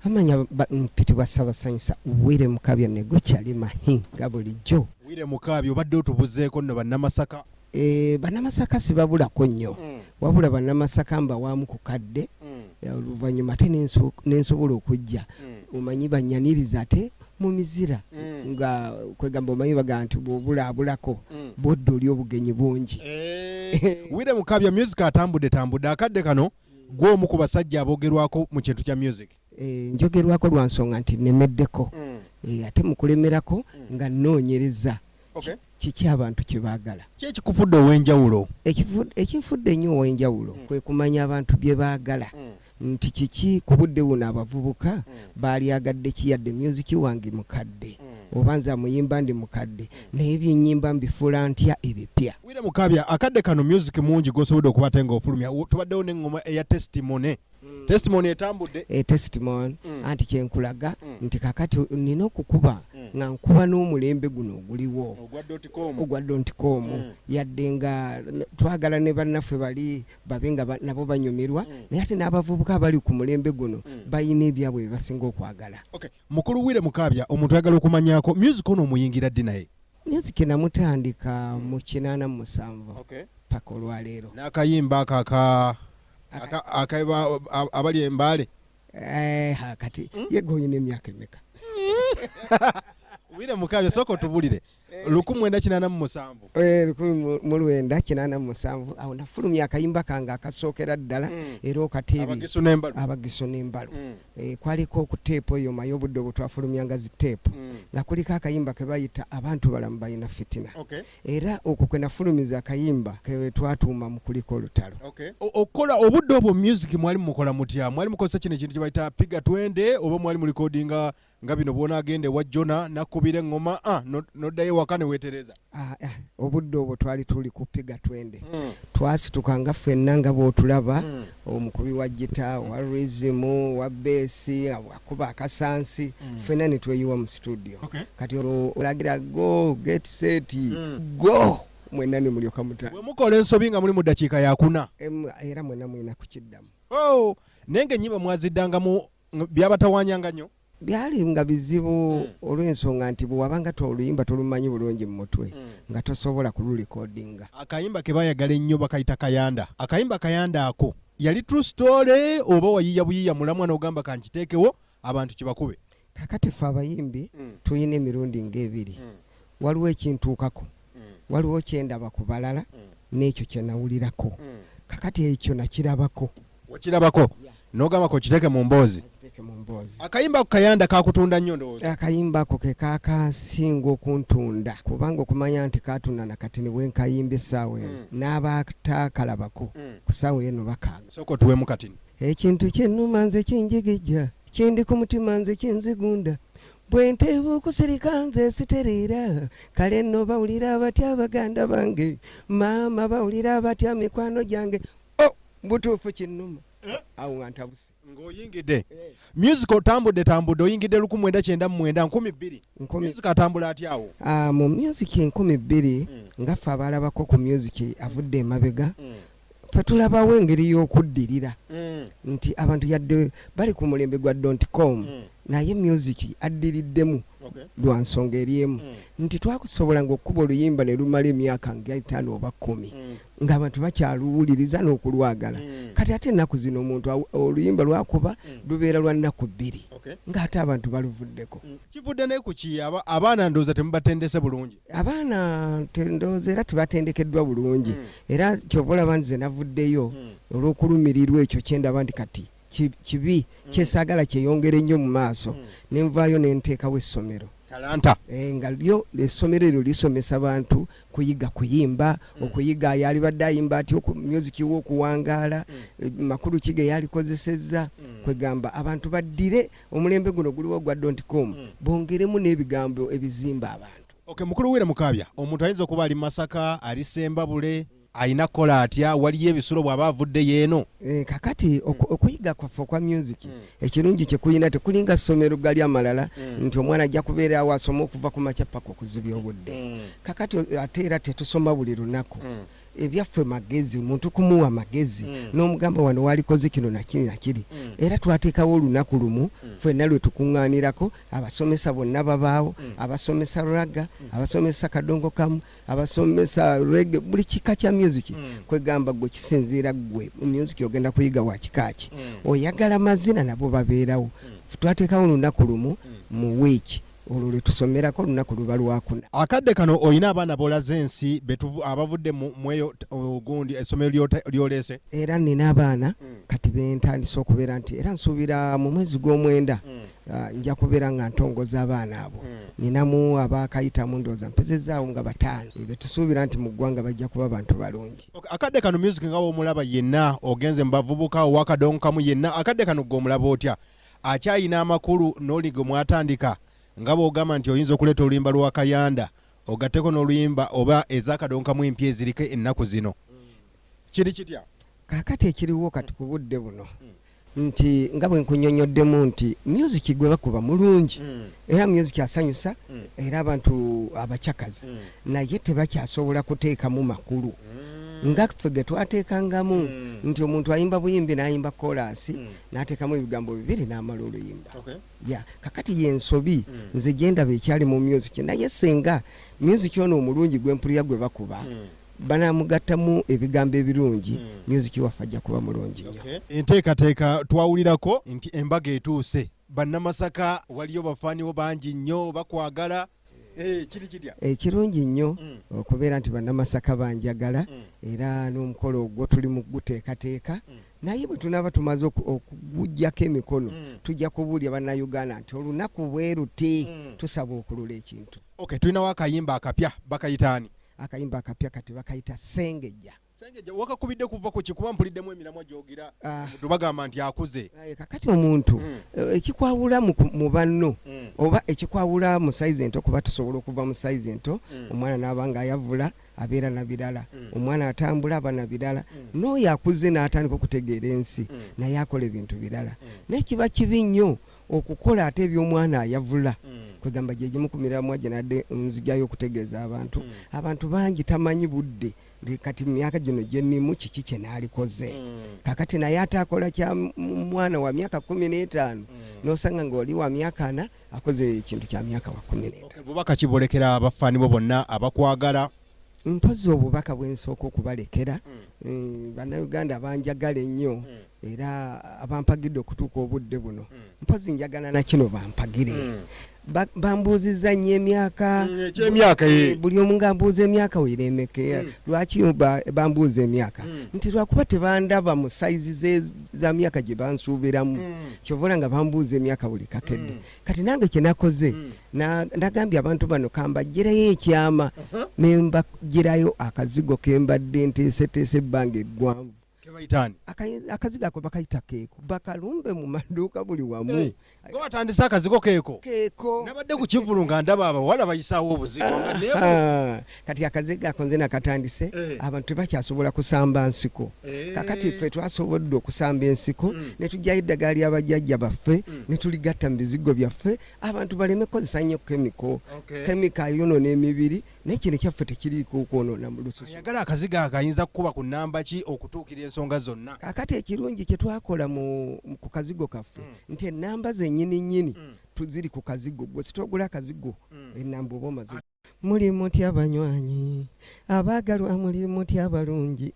amanya mpiti bwa Ssaabasanyusa Wire Mukabya ne gukyali mahinga bulijjo. Wire Mukabya obadde otubuzeeko nno bannamasaka. Bannamasaka sibabulako nnyo wabula bannamasaka mbawaamu ku kadde oluvannyuma ate nensobola okujja omanyi bannyaniriza ate mu mizira nga kwegamba omanyi baga nti bw'obulaabulako bw'odda oli obugenyi bungi. Wire Mukabya music atambudde akadde kano gw'omu ku basajja aboogerwako mu kintu kya music. Njogerwako lwa nsonga nti nemeddeko ate mu kulemerako nga nnoonyereza kiki abantu kye baagala. Ki ekikufudde ow'enjawulo? Ekinfudde nnyo ow'enjawulo kwe kumanya abantu bye baagala nti kiki ku budde buno abavubuka baali agadde kiyadde music wange mukadde oba nze amuyimba ndi mukadde naye byennyimba mbifuula ntya ebipya. Wire Mukabya akadde kano music mungi g'osobodde okubate ng'ofulumya tubaddewo n'engoma eya testimony. Testimony etambudde. Testimony anti kyenkulaga nti kakati nina okukuba nga nkuba n'omulembe guno oguliwo ogwa .com yadde nga twagala ne bannaffe bali babe nga nabo banyumirwa naye ate n'abavubuka abali ku mulembe guno bayina ebyabwe basinga okwagala. Mukulu Wire Mukabya omuntu ayagala okumanyako music ono omuyingira ddi naye? Music namutandika mu 87 paka olwaleero. N'akayimba akaiba abali embaale. Kati yego oyina emyaka emeka? Wire Mukabya soko tubulire 1987. 1987 awo nafulumya akayimba kange akasookera ddala era okateebi abagiso n'embalo. Kwaliko okuteepu eyo maye obudde obwo twafulumyanga ziteepu nga kuliko akayimba ke bayita abantu balamu balina fitina. Era okwo kwe nafulumiza akayimba ke twatuuma mu kuliko olutalo. Okukola obudde obwo music mwali mukola mutya? Mwali mukozesa kino ekintu kye bayita piga twende oba mwali mu recordinga nga bino bwona agende wa Jona nakubira engoma noddayo waka ne weetereza? Obudde obwo twali tuli kupiga twende twasituka nga ffenna nga bw'otulaba omukubi wa gita wa rhythm wa besi akuba akasansi ffenna ne tweyiwa mu studio. Kati olagira go get set go mwenna ne mulyoka mutala. Bwe mukola ensobi nga muli mu ddakiika ya 4 era mwenna mulina kukiddamu. Nenge nnyimba mwaziddangamu byabatawanyanga nnyo? Byali nga bizibu olw'ensonga nti bwe wabanga oluyimba tolumanyi bulungi mu mutwe nga tosobola kululikodinga. Akayimba ke baayagala ennyo bakayita Kayanda. Akayimba Kayanda ako yali true story oba wayiya buyiya mulamwa n'ogamba kankiteekewo abantu kye bakube? Kakati ffe abayimbi tuyina emirundi ng'ebiri. Waliwo ekintuukako waliwo kyendaba ku balala n'ekyo kye nawulirako. Kakati ekyo nakirabako. Wakirabako? N'ogamba ko kiteeke mu mboozi? Akayimba ku Kayanda kakutunda nnyo ndowooza? Akayimba ako ke kaakasinga okuntunda kubanga okumanya nti katunda nakati ne bwe nkayimba essaawa eno n'abataakalabako ku ssaawa eno bakaaga. Soko tuwemu kati. Ekintu kyennuma nze kinjigijja kindi ku mutima nze kinzigunda bwe nteeba okusirika nze sitereera kale nno bawulira batya baganda bange maama bawulira batya mikwano gyange butuufu kinnuma awo nga ntabuse ng'oyingidde music otambudde oyingidde 1999 2000 music atambula atya awo? Mu music 2000 nga ffe abalabako ku music avudde emabega ffe tulabawo engeri y'okuddirira nti abantu yadde bali ku mulembe gwa .com naye music addiriddemu lwa nsonga eriemu nti twakusobolanga okukuba oluyimba ne lumala emyaka nga 5 oba 10 ng'abantu bakyaluwuliriza n'okulwagala. Kati ate ennaku zino omuntu oluyimba lwakuba lubeera lwa nnaku 2 ng'ate abantu baluvuddeko. Kivudde ne ku ki abaana ndowooza temubatendese bulungi? Abaana ndowooza era tebatendekeddwa bulungi era kyova olaba nti ze navuddeyo olw'okulumirirwa ekyo kyendaba nti kati kibi kyesaagala kyeyongere nnyo mu maaso nenvaayo nenteekawo essomero talanta nga lyo essomero eryo lisomesa bantu kuyiga kuyimba okuyiga yali badde ayimba atyo ku music w'okuwangaala makulu kige yalikozesezza kwegamba abantu baddire omulembe guno guliwo gwa .com bongeremu n'ebigambo ebizimba abantu. Mukulu Wire Mukabya omuntu ayinza okuba ali Masaka ali Sembabule ayina kola atya waliyo ebisulo bw'aba avudde yeeno? Kakati okuyiga kwaffe kwa music ekirungi kyekuyina tekulinga ssomero gali amalala nti omwana ajja kubeera awo asoma okuva ku makya paka okuzibya obudde. Kakati ate era tetusoma buli lunaku ebyaffe magezi omuntu kumuwa magezi n'omugamba wano walikoze kino nakiri nakiri era twateekawo olunaku lumu ffenna lwe tukuŋŋaanirako abasomesa bonna babaawo abasomesa raga abasomesa kadongo kamu abasomesa reggae buli kika kya music kwegamba gwe kisinziira gwe music ogenda kuyiga wa kikaaki oyagala mazina nabo babeerawo twateekawo olunaku lumu mu wiiki olwo lwe tusomerako olunaku luba lwakuna. Akadde kano olina abaana bolaze ensi abavudde mweyo gundi essomero lyoleese? Era nina abaana kati bentandise okubeera nti era nsuubira mu mwezi gw'omwenda nja kubeera nga ntongoza abaana abo ninamu abakayitamu ndowooza mpezezaawo nga 5 betusuubira nti mu ggwanga bajja kuba bantu balungi. Akadde kano music nga w'omulaba yenna ogenze mu bavubuka owakadonkamu yenna akadde kano gw'omulaba otya akyayina amakulu n'oligo mwatandika nga bw'ogamba nti oyinza okuleeta oluyimba lwa Kayanda ogatteko n'oluyimba oba ezakadonkamu empya eziriko ennaku zino kiri kitya kaakati ekiriwo kati ku budde buno nti nga bwe nkunyonyoddemu nti music gwe bakuba mulungi era music asanyusa era abantu abakyakazi naye tebakyasobola kuteekamu makulu nga ffe ge twateekangamu nti omuntu ayimba buyimbi n'ayimba kolasi n'ateekamu ebigambo 2 n'amala oluyimba kakati yensobi nze gyendaba ekyali mu music naye senga music ono omulungi gw'empulira gwe bakuba banamugattamu ebigambo ebirungi music waffe ajja kuba mulungi nnyo. Enteekateeka twawulirako nti embaga etuuse bannamasaka waliyo bafaaniwo bangi nnyo bakwagala kiri kitya ekirungi nnyo okubeera nti bannamasaka banjagala era n'omukolo ogwo tuli mu guteekateeka naye bwe tunaaba tumaze okugujjako emikono tujja kubuulya bannayuganda nti olunaku bwe ruti tusaba okulula ekintu. Tulinawo akayimba akapya bakayitaani? Akayimba akapya kati bakayita Sengejja. Wakakubidde kuva ku kikuba mpuliddemu emiramwa gyogira tubagamba nti akuze kakati omuntu ekikwawula mu banno oba ekikwawula mu saizi ento kuba tusobola okuva mu saizi ento omwana n'abanga ayavula abeera na birala omwana atambula aba na birala n'oyo akuze n'atandika okutegeera ensi naye akola ebintu birala naye kiba kibi nnyo okukola ate eby'omwana ayavula kwegamba gye gimu ku miramwa gye nadde nzijayo okutegeeza abantu bangi tamanyi budde kati myaka gino gyennimu kiki kye naalikoze kakati naye ataakola kya mwana wa myaka 15 n'osanga ng'oli wa myaka 4 akoze ekintu kya myaka wa 15. Bubaka kibolekera abafaani bo bonna abakwagala? Mpozi obubaka bwensooka okubalekera bannayuganda banjagala ennyo era abampagidde okutuuka obudde buno mpozi njagala na kino bampagire bambuuzizza nnyo emyaka buli omu nga mbuuza emyaka weiremeke lwaki bambuuza emyaka nti lwakuba tebandaba mu saizi za myaka gye bansuubiramu kyovula nga bambuuza emyaka buli kakedde kati nange kye nakoze nagambye abantu bano kambagirayo ekyama ne mbagirayo akazigo ke mbadde nteeseteese ebbanga eggwanvu. Akazigo ako bakayita keeko bakalumbe mu maduuka buli wamu. Watandise akazigo keeko nabadde ku kivulu nga ndaba abawala bayisaawo obuzigo kati akazigo ako nze nakatandise abantu tebakyasobola kusamba nsiko kakati ffe twasobodde okusamba ensiko ne tujjayo eddagala ly'abajjajja baffe ne tuligatta mu bizigo byaffe abantu baleme kozesa nnyo kemika yonoona emibiri naye kino kyaffe tekiriiko okwonoona mu lususu. Ayagala akazigo akayinza kukuba ku nnamba ki okutuukira ensonga zonna? Kakati ekirungi kye twakola ku kazigo kaffe nti ennamba zennyini tuziri ku kazigo gwe sitogula akazigo ennamba oba omaze. Muli mutya abanywanyi abaagalwa, muli mutya abalungi.